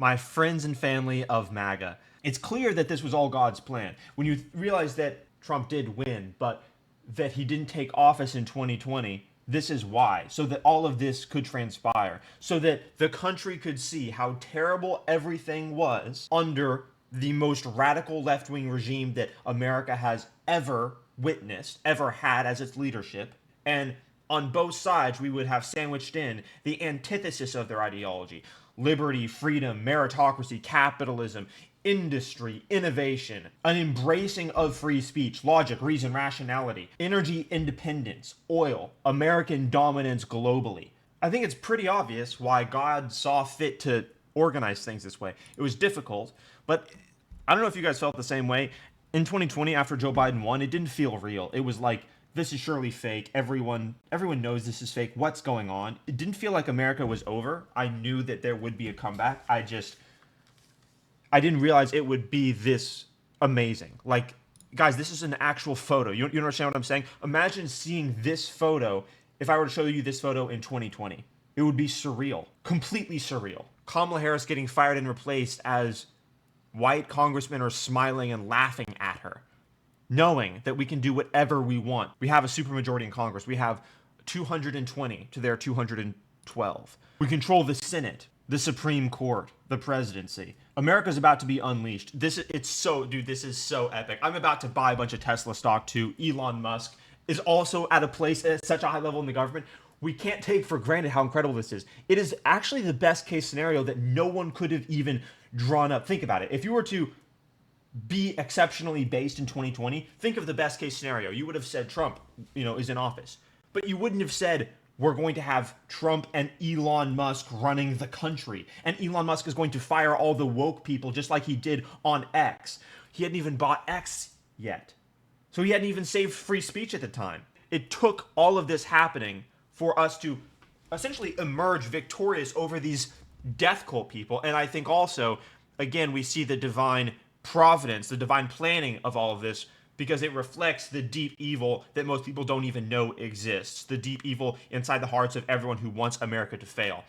my friends and family of MAGA. It's clear that this was all God's plan. When you realize that Trump did win, but that he didn't take office in 2020, this is why. So that all of this could transpire. So that the country could see how terrible everything was under the most radical left-wing regime that America has ever witnessed, ever had as its leadership. And on both sides, we would have sandwiched in the antithesis of their ideology: liberty, freedom, meritocracy, capitalism, industry, innovation, an embracing of free speech, logic, reason, rationality, energy independence, oil, American dominance globally. I think it's pretty obvious why God saw fit to organize things this way. It was difficult, but I don't know if you guys felt the same way. In 2020, after Joe Biden won, it didn't feel real. It was like, this is surely fake. Everyone knows this is fake. What's going on? It didn't feel like America was over. I knew that there would be a comeback. I didn't realize it would be this amazing. Like, guys, this is an actual photo. You understand what I'm saying? Imagine seeing this photo. If I were to show you this photo in 2020, it would be surreal. Completely surreal. Kamala Harris getting fired and replaced as white congressmen are smiling and laughing at her, knowing that we can do whatever we want. We have a supermajority in Congress. We have 220 to their 212. We control the Senate, the Supreme Court, the presidency. America's about to be unleashed. This is so epic. I'm about to buy a bunch of Tesla stock too. Elon Musk is also at a place at such a high level in the government. We can't take for granted how incredible this is. It is actually the best case scenario that no one could have even drawn up. Think about it. If you were to be exceptionally based in 2020, think of the best case scenario. You would have said Trump, is in office. But you wouldn't have said we're going to have Trump and Elon Musk running the country. And Elon Musk is going to fire all the woke people just like he did on X. He hadn't even bought X yet. So he hadn't even saved free speech at the time. It took all of this happening for us to essentially emerge victorious over these death cult people. And I think also, again, we see the divine providence, the divine planning of all of this, because it reflects the deep evil that most people don't even know exists, the deep evil inside the hearts of everyone who wants America to fail.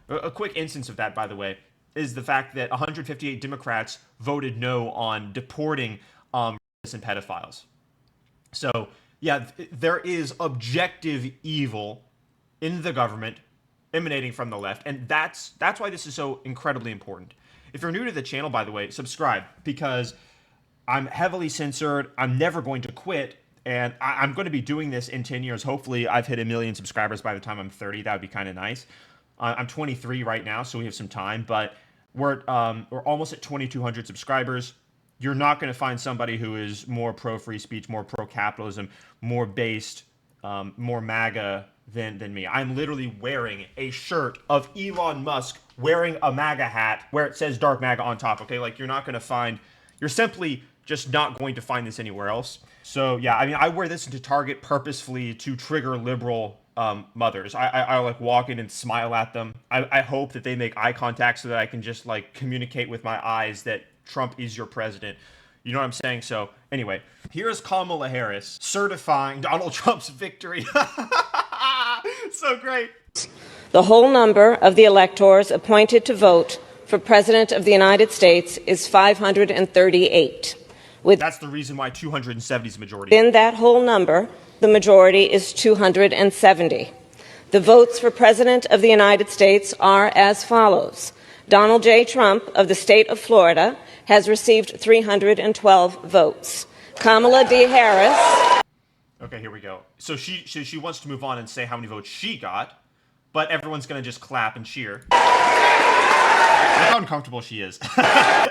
A quick instance of that, by the way, is the fact that 158 Democrats voted no on deporting rapists and pedophiles. So, yeah, there is objective evil in the government emanating from the left, and that's why this is so incredibly important. If you're new to the channel, by the way, subscribe, because I'm heavily censored. I'm never going to quit, and I'm going to be doing this in 10 years. Hopefully, I've hit 1 million subscribers by the time I'm 30. That would be kind of nice. I'm 23 right now, so we have some time, but we're almost at 2,200 subscribers. You're not going to find somebody who is more pro-free speech, more pro-capitalism, more based, more MAGA than me. I'm literally wearing a shirt of Elon Musk wearing a MAGA hat where it says Dark MAGA on top, okay? Like, you're simply just not going to find this anywhere else. So, yeah, I mean, I wear this into Target purposefully to trigger liberal mothers. I like walk in and smile at them. I hope that they make eye contact so that I can just, like, communicate with my eyes that Trump is your president. You know what I'm saying? So, anyway, here is Kamala Harris certifying Donald Trump's victory. So great. The whole number of the electors appointed to vote for President of the United States is 538. That's the reason why 270 is the majority. Within that whole number, the majority is 270. The votes for President of the United States are as follows. Donald J. Trump of the state of Florida has received 312 votes. Kamala D. Harris. Okay, here we go. So she wants to move on and say how many votes she got, but everyone's going to just clap and cheer. Look how uncomfortable she is.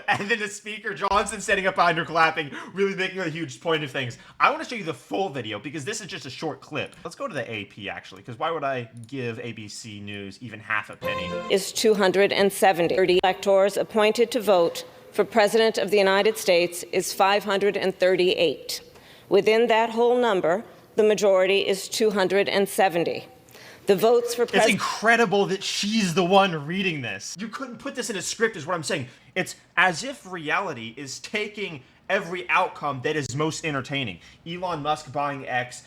And then the speaker, Johnson, standing up behind her clapping, really making a huge point of things. I want to show you the full video because this is just a short clip. Let's go to the AP, actually, because why would I give ABC News even half a penny? Is 270. Electors appointed to vote for President of the United States is 538. Within that whole number, the majority is 270. The votes for It's incredible that she's the one reading this. You couldn't put this in a script is what I'm saying. It's as if reality is taking every outcome that is most entertaining. Elon Musk buying X,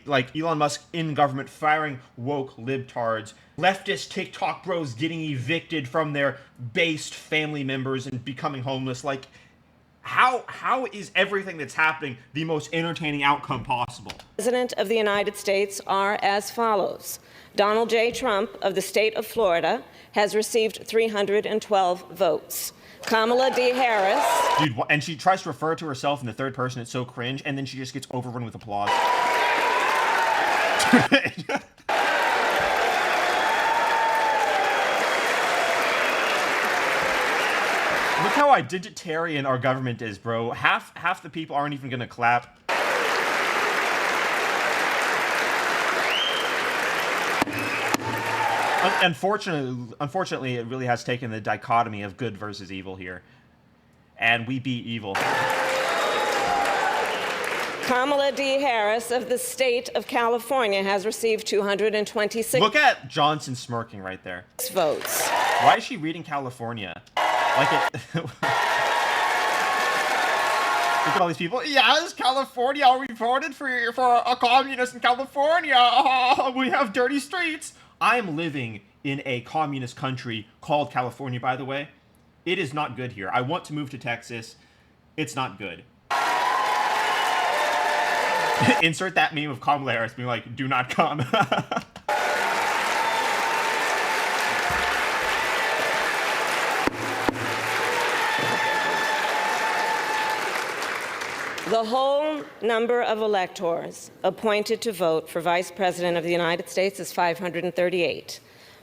like Elon Musk in government firing woke libtards, leftist TikTok bros getting evicted from their based family members and becoming homeless. Like, how is everything that's happening the most entertaining outcome possible? President of the United States are as follows. Donald J. Trump of the state of Florida has received 312 votes. Kamala D. Harris. Dude, and she tries to refer to herself in the third person. It's so cringe. And then she just gets overrun with applause. Look how identitarian our government is, bro. Half the people aren't even gonna clap. Unfortunately, it really has taken the dichotomy of good versus evil here. And we beat evil. Kamala D. Harris of the state of California has received 226 Look at Johnson smirking right there. votes. Why is she reading California? Like it. Look at all these people. Yes, California reported for a communist in California. We have dirty streets. I am living in a communist country called California, by the way. It is not good here. I want to move to Texas. It's not good. Insert that meme of Kamala Harris being like, do not come. The whole number of electors appointed to vote for Vice President of the United States is 538.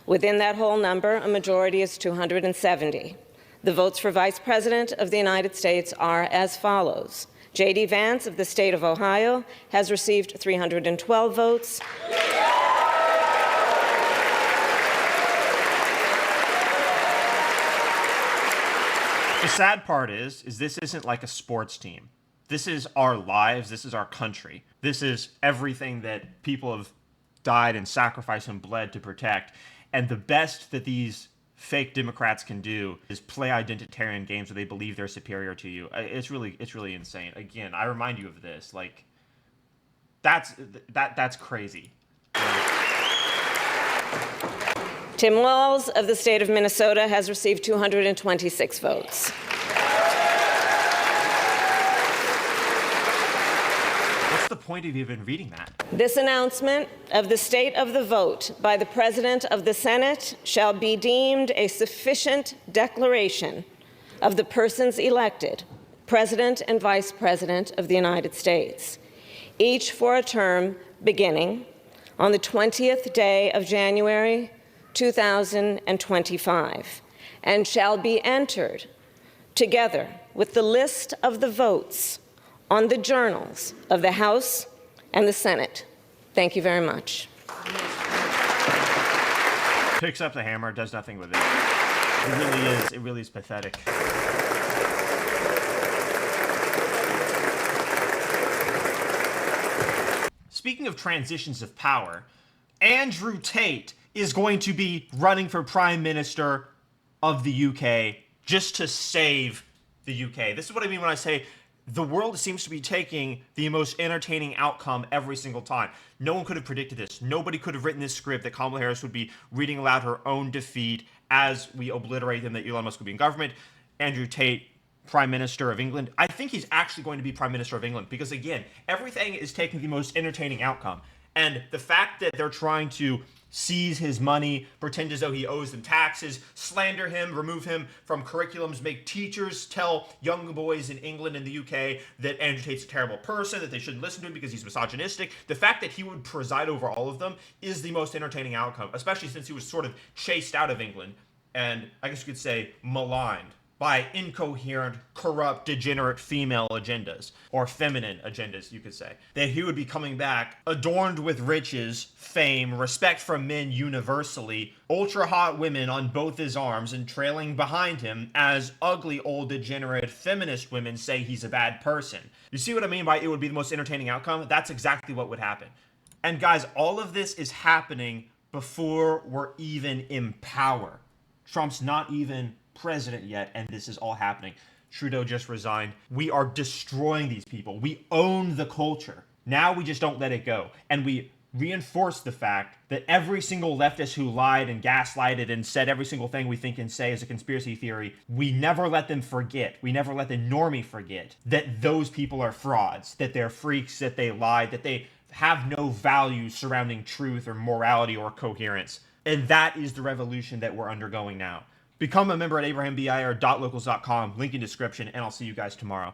Within that whole number, a majority is 270. The votes for Vice President of the United States are as follows. J.D. Vance of the state of Ohio has received 312 votes. The sad part is this isn't like a sports team. This is our lives. This is our country. This is everything that people have died and sacrificed and bled to protect. And the best that these fake Democrats can do is play identitarian games where they believe they're superior to you. It's really insane. Again, I remind you of this. Like, that's crazy. Tim Walz of the state of Minnesota has received 226 votes. What's the point of even reading that? This announcement of the state of the vote by the President of the Senate shall be deemed a sufficient declaration of the persons elected, President and Vice President of the United States, each for a term beginning on the 20th day of January 2025, and shall be entered together with the list of the votes on the journals of the House and the Senate. Thank you very much. Picks up the hammer, does nothing with it. It really is pathetic. Speaking of transitions of power, Andrew Tate is going to be running for Prime Minister of the UK just to save the UK. This is what I mean when I say the world seems to be taking the most entertaining outcome every single time. No one could have predicted this. Nobody could have written this script that Kamala Harris would be reading aloud her own defeat as we obliterate them, that Elon Musk would be in government. Andrew Tate, Prime Minister of England. I think he's actually going to be Prime Minister of England because, again, everything is taking the most entertaining outcome. And the fact that they're trying to seize his money, pretend as though he owes them taxes, slander him, remove him from curriculums, make teachers tell young boys in England and the UK that Andrew Tate's a terrible person, that they shouldn't listen to him because he's misogynistic. The fact that he would preside over all of them is the most entertaining outcome, especially since he was sort of chased out of England and, I guess you could say, maligned by incoherent, corrupt, degenerate female agendas, or feminine agendas, you could say. That he would be coming back adorned with riches, fame, respect from men universally, ultra-hot women on both his arms, and trailing behind him as ugly, old, degenerate feminist women say he's a bad person. You see what I mean by it would be the most entertaining outcome? That's exactly what would happen. And guys, all of this is happening before we're even in power. Trump's not even president yet, and this is all happening. Trudeau just resigned. We are destroying these people. We own the culture. Now we just don't let it go. And we reinforce the fact that every single leftist who lied and gaslighted and said every single thing we think and say is a conspiracy theory, we never let them forget. We never let the normie forget that those people are frauds, that they're freaks, that they lied, that they have no values surrounding truth or morality or coherence. And that is the revolution that we're undergoing now. Become a member at abrahambir.locals.com, link in description, and I'll see you guys tomorrow.